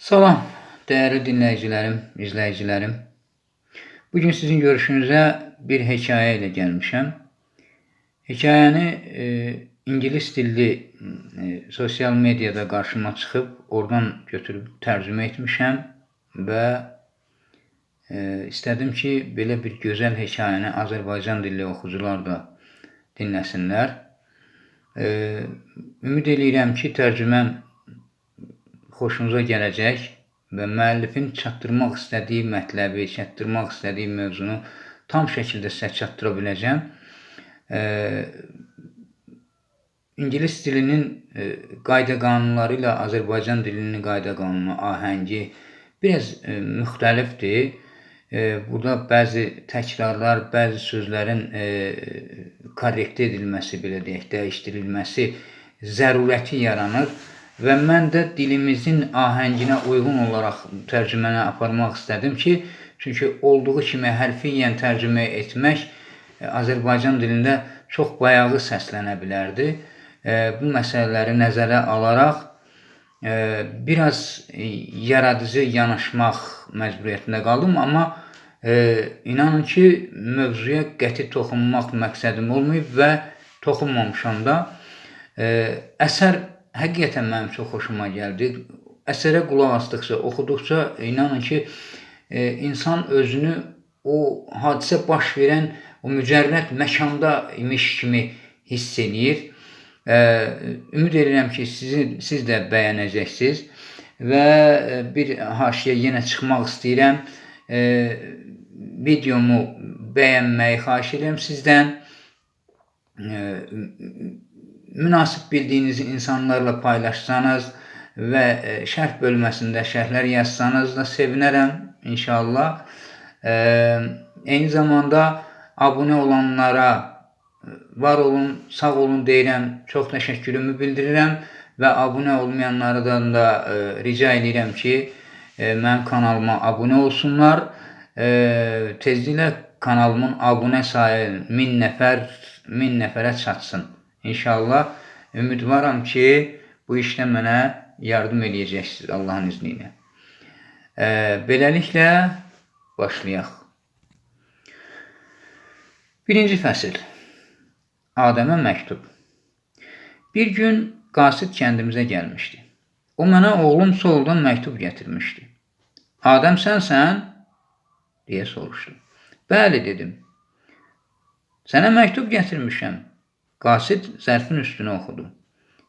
Salam, değerli dinleyicilerim, izleyicilerim. Bugün sizin görüşünüze bir hikaye ile gelmişim. Hikayeni İngiliz dilli sosyal medyada karşıma çıkıp oradan götürüp tercüme etmişim ve istedim ki böyle bir güzel hikayeni Azerbaycan dilli oxucular da dinləsinlər. Ümid edirəm ki, tərcüməm xoşunuza gələcək və müəllifin çatdırmaq istədiyi mətləbi, çatdırmaq istədiyi mövzunu tam şəkildə sizə çatdıra biləcəm. İngilis dilinin qayda qanunları ilə Azərbaycan dilinin qayda qanunu, ahəngi biraz müxtəlifdir. Burada bəzi təkrarlar, bəzi sözlərin korrekt edilməsi, belə deyək, dəyişdirilməsi zərurəti yaranır və mən də dilimizin ahənginə uyğun olaraq tərcüməni aparmaq istədim ki, çünki olduğu kimi hərfiyyən tərcümə etmək Azərbaycan dilində çox bayağı səslənə bilərdi. Bu məsələləri nəzərə alaraq biraz yaradıcı yanaşmaq məcburiyyətində qaldım, amma inanın ki, mövzuya qəti toxunmaq məqsədim olmayıb və toxunmamışam da. Əsər həqiqətən mənim çox xoşuma gəldi. Əsərə qulaq asdıqca, oxuduqca inanın ki, insan özünü o hadisə baş verən o mücərrəd məkanda imiş kimi hiss edir. Ümid edirəm ki, siz də bəyənəcəksiniz və bir haşiyə yenə çıxmaq istəyirəm. Videomu bəyənməyi xahiş edirəm sizdən. Münasib bildiyiniz insanlarla paylaşsanız və şərh bölməsində şərhlər yazsanız da sevinərəm inşallah. Eyni zamanda abunə olanlara var olun, sağ olun deyirəm, çox təşəkkürümü bildirirəm və abunə olmayanlardan da rica edirəm ki, mənim kanalıma abunə olsunlar. Tezliklə kanalımın abunə sayı 1000 nəfərə çatsın. İnşallah ümidvaram ki, bu işdə mənə yardım edəcəksiniz Allahın izni ilə. Beləliklə başlayaq. Birinci fəsil. Adəmə məktub. Bir gün Qasid kəndimizə gəlmişdi. O mənə oğlum Soğuldan məktub gətirmişdi. Adəm sənsən? Deyə soruşdu. Bəli, dedim. Sənə məktub gətirmişəm. Qasid zərfin üstünə oxudu.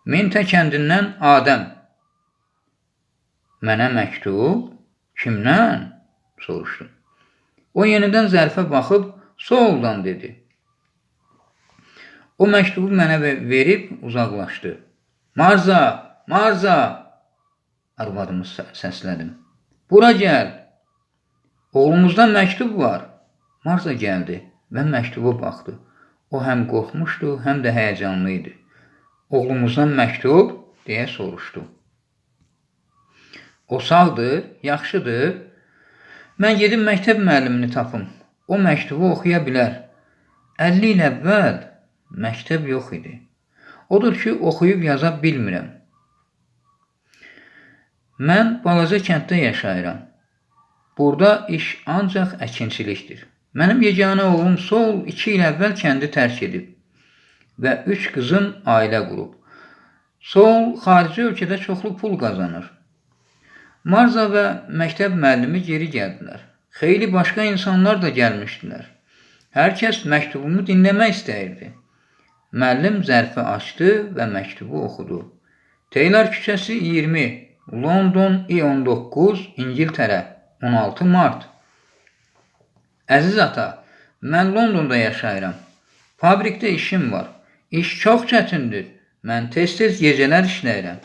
Mintə kəndindən Adəm. Mənə məktub? Kimdən? Soruşdu. O yenidən zərfə baxıb Soğuldan dedi. O məktubu mənə verib uzaqlaşdı. Marza, Marza, arvadımı səslədim. Bura gəl. Oğlumuzdan məktub var. Marza gəldi və məktuba baxdı. O həm qorxmuşdu, həm də həyəcanlıydı. Oğlumuzdan məktub? Deyə soruşdu. O sağdır, yaxşıdır. Mən gedib məktəb müəllimini tapım. O məktubu oxuya bilər. 50 il əvvəl məktəb yox idi. Odur ki, oxuyub yaza bilmirəm. Mən balaca kənddə yaşayıram. Burada iş ancaq əkinçilikdir. Mənim yeganə oğlum Soğul 2 il əvvəl kəndi tərk edib və 3 qızım ailə qurub. Soğul xarici ölkədə çoxlu pul qazanır. Marza və məktəb müəllimi geri gəldilər. Xeyli başqa insanlar da gəlmişdilər. Hər kəs məktubumu dinləmək istəyirdi. Müəllim zərfi açdı və məktubu oxudu. Taylor küçəsi 20, London I-19, İngiltərə, 16 mart. Əziz ata, mən Londonda yaşayıram. Fabrikdə işim var. İş çox çətindir. Mən tez-tez gecələr işləyirəm.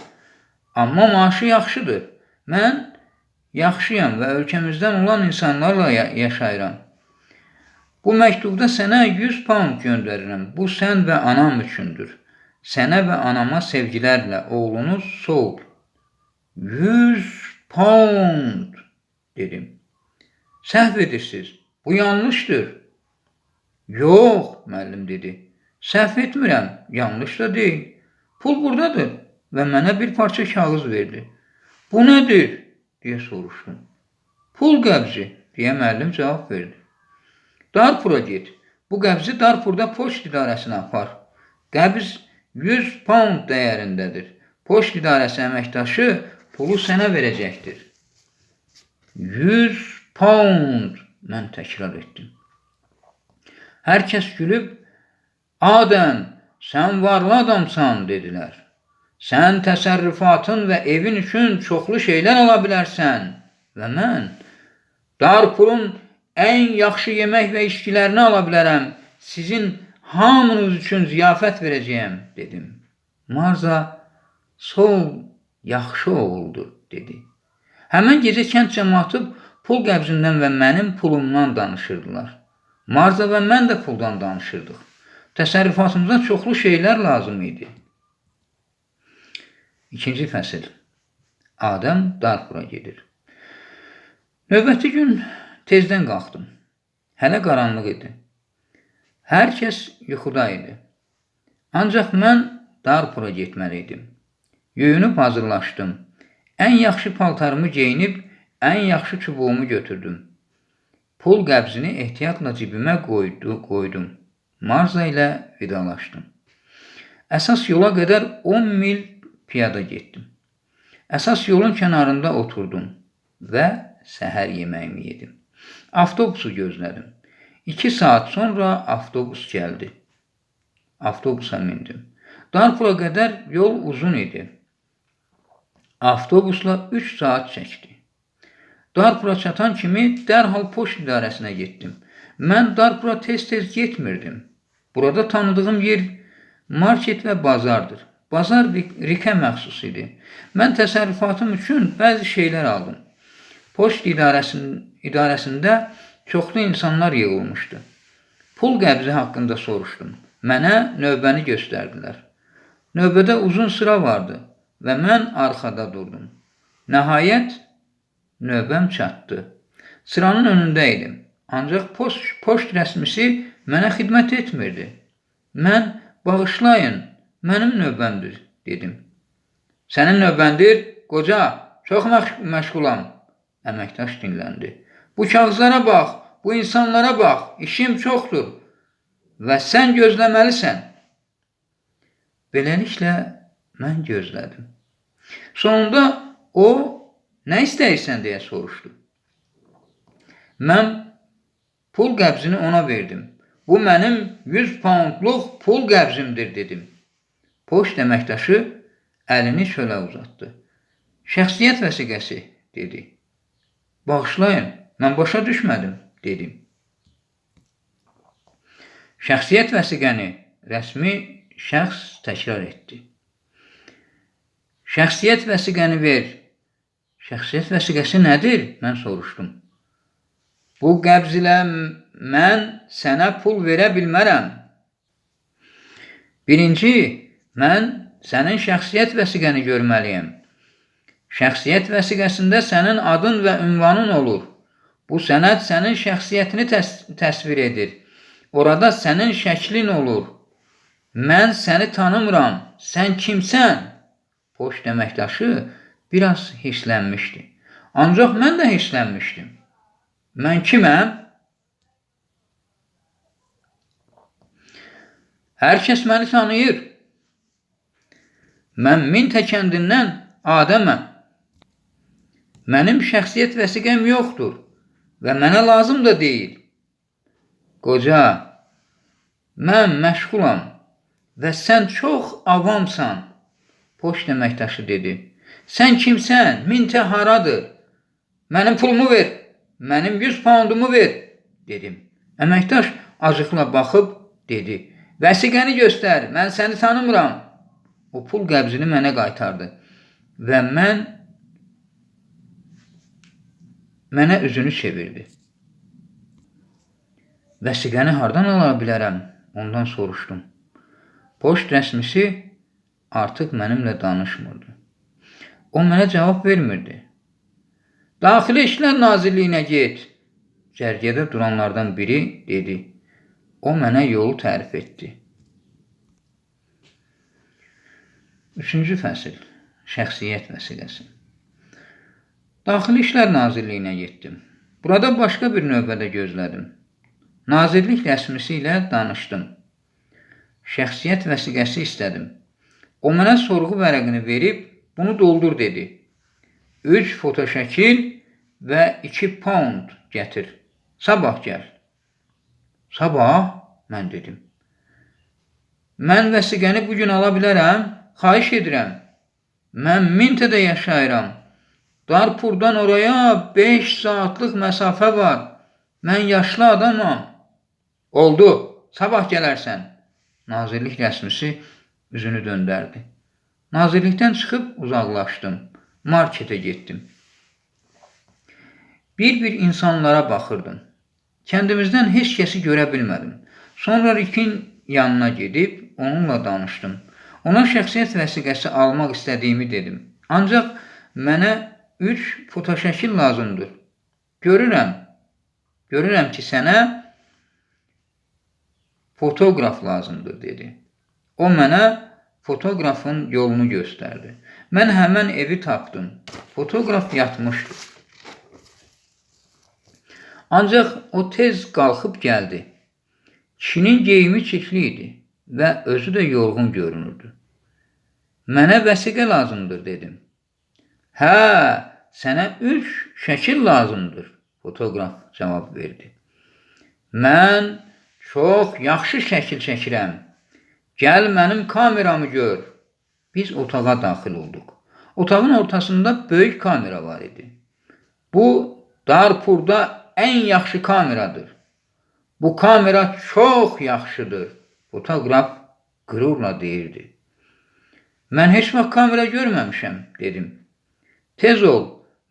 Amma maaşı yaxşıdır. Mən yaxşıyam və ölkəmizdən olan insanlarla yaşayıram. Bu məktubda sənə 100 pound göndərirəm. Bu sən və anam üçündür. Sənə və anama sevgilərlə oğlunuz Soğul. 100 pound, dedim. Səhv edirsiniz. Bu yanlışdır. Yox, müəllim dedi. Səhv etmirəm, yanlış da deyil. Pul buradadır və mənə bir parça kağız verdi. Bu nədir? deyə soruşdum. Pul qəbzi, deyə müəllim cavab verdi. Darpura get. Bu qəbzi Darpurda poçt idarəsinə apar. Qəbz 100 pound dəyərindədir. Poçt idarəsi əməkdaşı pulu sənə verəcəkdir. 100 pound, mən təkrar etdim. Hər kəs gülüb, Adəm, sən varlı adamsan, dedilər. Sən təsərrüfatın və evin üçün çoxlu şeylər ala bilərsən. Və mən Darpurun ən yaxşı yemək və içkilərini ala bilərəm. Sizin hamınız üçün ziyafət verəcəyəm, dedim. Marza, sol, yaxşı oğuldur, dedi. Həmən gecə kənd cəmaatı pul qəbzindən və mənim pulumdan danışırdılar. Marza və mən də puldan danışırdıq. Təsərrüfatımıza çoxlu şeylər lazım idi. 2-ci fəsil. Adəm Darpura gedir. Növbəti gün tezdən qalxdım. Hələ qaranlıq idi. Hər kəs yuxuda idi. Ancaq mən Darpura getməli idim. Yuyunub hazırlaşdım. Ən yaxşı paltarımı geyinib, ən yaxşı çubuğumu götürdüm. Pul qəbzini ehtiyatla cibimə qoydum. Marza ilə vidalaşdım. Əsas yola qədər 10 mil piyada getdim. Əsas yolun kənarında oturdum və səhər yeməyimi yedim. Avtobusu gözlədim. 2 saat sonra avtobus gəldi. Avtobusa mindim. Darpura qədər yol uzun idi. Avtobusla 3 saat çəkdi. Darpura çatan kimi dərhal poçt idarəsinə getdim. Mən Darpura tez-tez getmirdim. Burada tanıdığım yer market və bazardır. Bazar Rikə məxsus idi. Mən təsərrüfatım üçün bəzi şeylər aldım. Poçt idarəsində çoxlu insanlar yığılmışdı. Pul qəbzi haqqında soruşdum. Mənə növbəni göstərdilər. Növbədə uzun sıra vardı və mən arxada durdum. Nəhayət, növbəm çatdı. Sıranın önündə idim. Ancaq poçt rəsmisi mənə xidmət etmirdi. Mən, bağışlayın, mənim növbəmdir, dedim. Sənin növbəndir, qoca, çox məşğulam. Əməkdaş dinləndi. Bu kağızlara bax, bu insanlara bax, işim çoxdur və sən gözləməlisən. Beləliklə, mən gözlədim. Sonunda o, nə istəyirsən deyə soruşdu. Mən pul qəbzini ona verdim. Bu mənim 100 poundluq pul qəbzimdir, dedim. Poçt əməkdaşı əlini çölə uzatdı. Şəxsiyyət vəsiqəsi, dedi. Bağışlayın, mən başa düşmədim, dedim. Şəxsiyyət vəsiqəni rəsmi şəxs təkrar etdi. Şəxsiyyət vəsiqəni ver. Şəxsiyyət vəsiqəsi nədir? Mən soruşdum. Bu qəbz ilə mən sənə pul verə bilmərəm. Birinci, mən sənin şəxsiyyət vəsiqəni görməliyəm. Şəxsiyyət vəsiqəsində sənin adın və ünvanın olur. Bu sənəd sənin şəxsiyyətini təsvir edir. Orada sənin şəklin olur. Mən səni tanımıram. Sən kimsən? Poçt əməkdaşı biraz hisslənmişdi. Ancaq mən də hisslənmişdim. Mən kiməm? Hər kəs məni tanıyır. Mən Mintə kəndindən Adəməm. Mənim şəxsiyyət vəsiqəm yoxdur və mənə lazım da deyil. Qoca, mən məşğulam və sən çox avamsan, poçt əməkdaşı dedi. Sən kimsən? Mintə haradır? Mənim pulumu ver, mənim 100 poundumu ver, dedim. Əməkdaş acıqla baxıb dedi. Vəsiqəni göstər, mən səni tanımıram. O pul qəbzini mənə qaytardı və mənə üzünü çevirdi. Vəsiqəni hardan ala bilərəm? Ondan soruşdum. Poçt rəsmisi artıq mənimlə danışmırdı. O mənə cavab vermirdi. Daxili İşlər Nazirliyinə get, cərgədə duranlardan biri dedi. O mənə yolu tərif etdi. 3-cü fəsil. Şəxsiyyət vəsiqəsi. Daxili İşlər Nazirliyinə getdim. Burada başqa bir növbədə gözlədim. Nazirlik rəsmisi ilə danışdım. Şəxsiyyət vəsiqəsi istədim. O mənə sorğu vərəqini verib, bunu doldur dedi. 3 fotoşəkil və 2 pound gətir. Sabah gəl. Sabah? Mən dedim. Mən vəsiqəni bugün ala bilərəm, xahiş edirəm. Mən Mintədə yaşayıram. Darpurdan oraya 5 saatlıq məsafə var. Mən yaşlı adamam. Oldu, sabah gələrsən. Nazirlik rəsmisi üzünü döndərdi. Nazirlikdən çıxıb uzaqlaşdım. Marketə getdim. Bir insanlara baxırdım. Kəndimizdən heç kəsi görə bilmədim. Sonra Rikin yanına gedib onunla danışdım. Ona şəxsiyyət vəsiqəsi almaq istədiyimi dedim. Ancaq mənə 3 fotoşəkil lazımdır. Görürəm ki, sənə fotoqraf lazımdır, dedi. O mənə fotoqrafın yolunu göstərdi. Mən həmən evi tapdım. Fotoqraf yatmışdı. Ancaq o tez qalxıb gəldi. Kişinin geyimi çirkli idi və özü də yorğun görünürdü. Mənə vəsiqə lazımdır, dedim. Hə, sənə 3 şəkil lazımdır, fotoqraf cavab verdi. Mən çox yaxşı şəkil çəkirəm. Gəl mənim kameramı gör. Biz otağa daxil olduq. Otağın ortasında böyük kamera var idi. Bu, Darpurda ən yaxşı kameradır. Bu kamera çox yaxşıdır, fotoqraf qürurla deyirdi. Mən heç vaxt kamera görməmişəm, dedim. Tez ol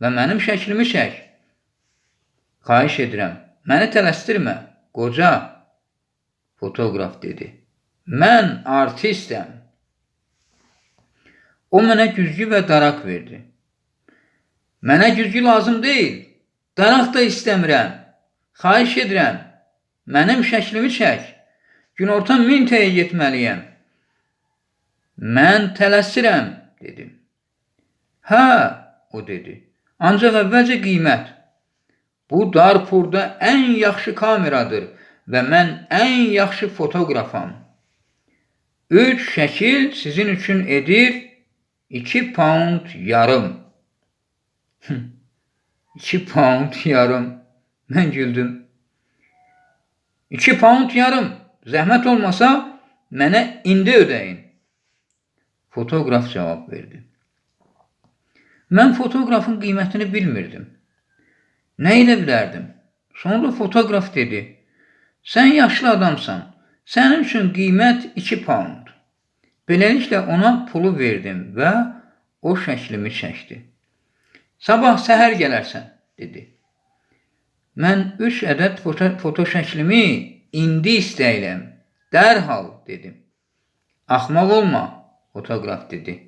və mənim şəklimi çək. Xahiş edirəm, məni tələsdirmə, qoca, fotoqraf dedi. Mən artistəm. O mənə güzgü və daraq verdi. Mənə güzgü lazım deyil, daraq da istəmirəm. Xahiş edirəm, mənim şəklimi çək. Günorta Mintəyə getməliyəm. Mən tələsirəm, dedim. Hə, o dedi. Ancaq əvvəlcə qiymət. Bu Darpurda ən yaxşı kameradır və mən ən yaxşı fotoqrafam. 3 şəkil sizin üçün edir 2 pound yarım. 2 pound yarım. Mən güldüm. 2 pound yarım. Zəhmət olmasa mənə indi ödəyin. Fotoqraf cavab verdi. Mən fotoqrafın qiymətini bilmirdim. Nə edə bilərdim? Sonra fotoqraf dedi. Sən yaşlı adamsan. Sənin üçün qiymət 2 pound. Beləliklə ona pulu verdim və o şəklimi çəkdi. Sabah səhər gələrsən, dedi. Mən 3 ədəd foto şəklimi indi istəyirəm. Dərhal, dedim. Axmaq olma, fotoqraf dedi.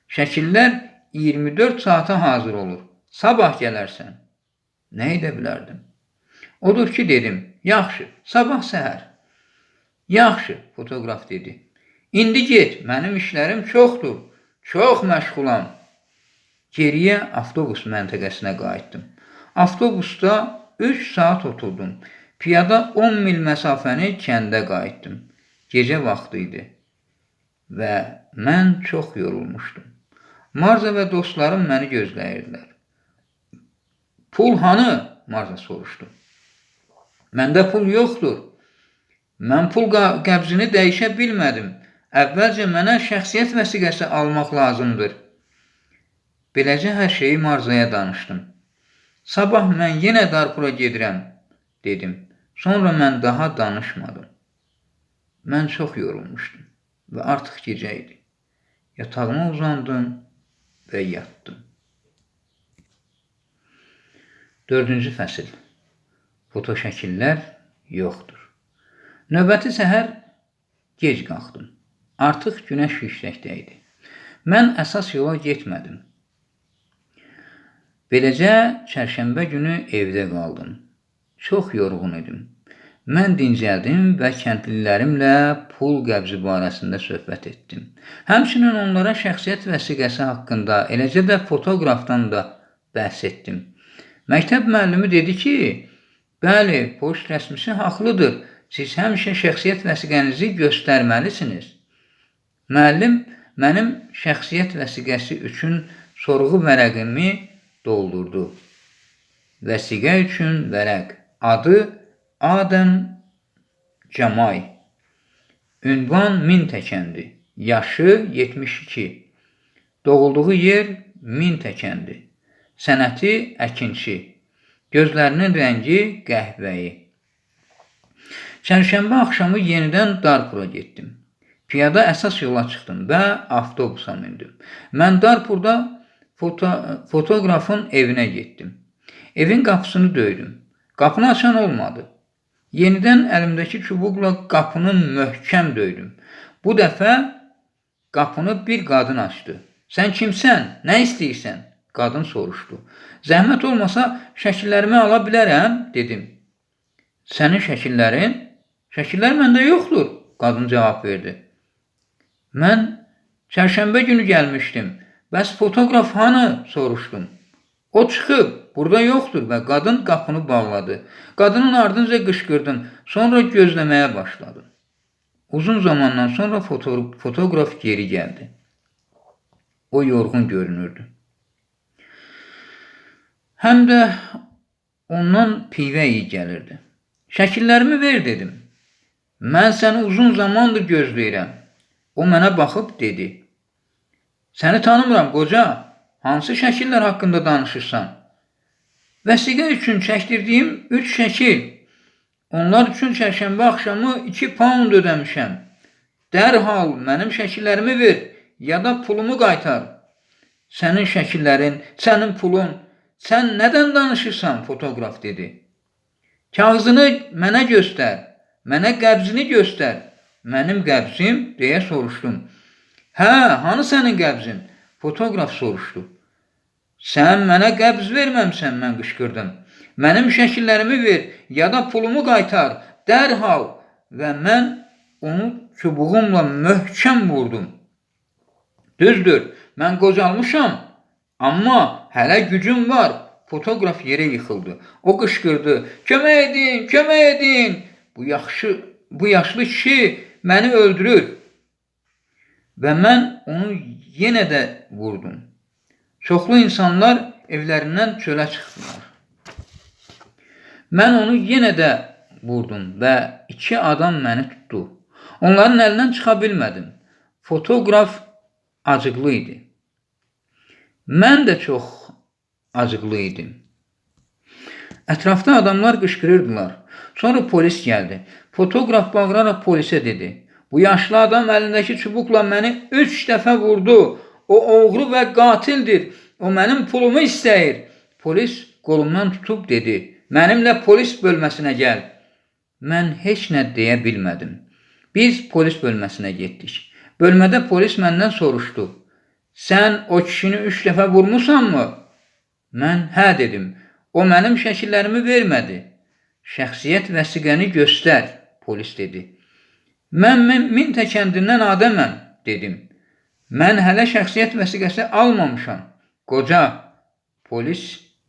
Şəkillər 24 saata hazır olur. Sabah gələrsən. Nə edə bilərdim? Odur ki, dedim. Yaxşı, sabah səhər. Yaxşı, fotoqraf dedi. İndi get, mənim işlərim çoxdur. Çox məşğulam. Geriyə avtobus məntəqəsinə qayıtdım. Avtobusda 3 saat oturdum. Piyada 10 mil məsafəni kəndə qayıtdım. Gecə vaxtı idi və mən çox yorulmuşdum. Marza və dostlarım məni gözləyirdilər. Pul hanı? Marza soruşdu. Məndə pul yoxdur. Mən pul qəbzini dəyişə bilmədim. Əvvəlcə mənə şəxsiyyət vəsiqəsi almaq lazımdır. Beləcə hər şeyi Marzaya danışdım. Sabah mən yenə Darpura gedirəm, dedim. Sonra mən daha danışmadım. Mən çox yorulmuşdum və artıq gecə idi. Yatağıma uzandım və yatdım. 4-cü fəsil. Fotoşəkillər yoxdur. Növbəti səhər gec qalxdım. Artıq günəş yüksəkdə idi. Mən əsas yola getmədim. Beləcə, çərşənbə günü evdə qaldım. Çox yorğun idim. Mən dincəldim və kəndlilərimlə pul qəbzi barəsində söhbət etdim. Həmçinin onlara şəxsiyyət vəsiqəsi haqqında, eləcə də fotoqrafdan da bəhs etdim. Məktəb müəllimi dedi ki, bəli, polis rəsmisi haqlıdır. Siz həmişə şəxsiyyət vəsiqənizi göstərməlisiniz. Müəllim mənim şəxsiyyət vəsiqəsi üçün sorğu vərəqimi doldurdu. Vəsiqə üçün vərəq. Adı Adəm Camay. Ünvan Mintəkəndi. Yaşı 72. Doğulduğu yer Mintəkəndi. Sənəti əkinçi. Gözlərinin rəngi qəhvəyi. Çərşənbə axşamı yenidən Darpura getdim. Piyada əsas yola çıxdım və avtobusa mindim. Mən Darpurda fotoqrafın evinə getdim. Evin qapısını döydüm. Qapını açan olmadı. Yenidən əlimdəki çubuqla qapını möhkəm döydüm. Bu dəfə qapını bir qadın açdı. Sən kimsən? Nə istəyirsən? Qadın soruşdu. Zəhmət olmasa şəkillərimi ala bilərəm, dedim. Sənin şəkillərin? Şəkillər məndə yoxdur, qadın cavab verdi. Mən çərşənbə günü gəlmişdim. Bəs fotoqraf hanı? Soruşdum. O çıxıb, burada yoxdur və qadın qapını bağladı. Qadının ardınca qışqırdım, sonra gözləməyə başladım. Uzun zamandan sonra fotoqraf geri gəldi. O yorğun görünürdü. Həm də ondan pivə iyi gəlirdi. Şəkillərimi ver, dedim. Mən səni uzun zamandır gözləyirəm. O mənə baxıb dedi. Səni tanımıram, qoca. Hansı şəkillər haqqında danışırsan? Vəsiqə üçün çəkdirdiyim 3 şəkil. Onlar üçün çərşənbə axşamı 2 pound ödəmişəm. Dərhal mənim şəkillərimi ver, ya da pulumu qaytar. Sənin şəkillərin, sənin pulun, sən nədən danışırsan, fotoqraf dedi. Kağızını mənə göstər, mənə qəbzini göstər. Mənim qəbzim, deyə soruşdum. Hə, hanı sənin qəbzin? Fotoqraf soruşdu. Sən mənə qəbz verməmsən, mən qışqırdım. Mənim şəkillərimi ver, ya da pulumu qaytar, dərhal. Və mən onu çubuğumla möhkəm vurdum. Düzdür, mən qocalmışam, amma hələ gücüm var. Fotoqraf yerə yıxıldı. O qışqırdı. Kömək edin, kömək edin. Bu yaşlı kişi məni öldürür. Və mən onu yenə də vurdum. Çoxlu insanlar evlərindən çölə çıxdılar. Mən onu yenə də vurdum və 2 adam məni tutdu. Onların əlindən çıxa bilmədim. Fotoqraf acıqlı idi. Mən də çox acıqlı idim. Ətrafda adamlar qışqırırdılar. Sonra polis gəldi. Fotoqraf bağıraraq polisə dedi. Bu yaşlı adam əlindəki çubuqla məni 3 dəfə vurdu. O oğru və qatildir. O mənim pulumu istəyir. Polis qolumdan tutub dedi. Mənimlə polis bölməsinə gəl. Mən heç nə deyə bilmədim. Biz polis bölməsinə getdik. Bölmədə polis məndən soruşdu. Sən o kişini 3 dəfə vurmusanmı? Mən hə dedim. O mənim şəkillərimi vermədi. Şəxsiyyət vəsiqəni göstər, polis dedi. Mən Mintəkəndindən Adəməm, dedim. Mən hələ şəxsiyyət vəsiqəsi almamışam. Qoca, polis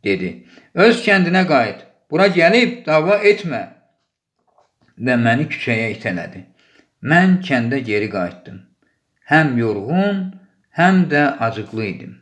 dedi. Öz kəndinə qayıt. Bura gəlib dava etmə. Və məni küçəyə itələdi. Mən kəndə geri qayıtdım. Həm yorğun, həm də acıqlı idim.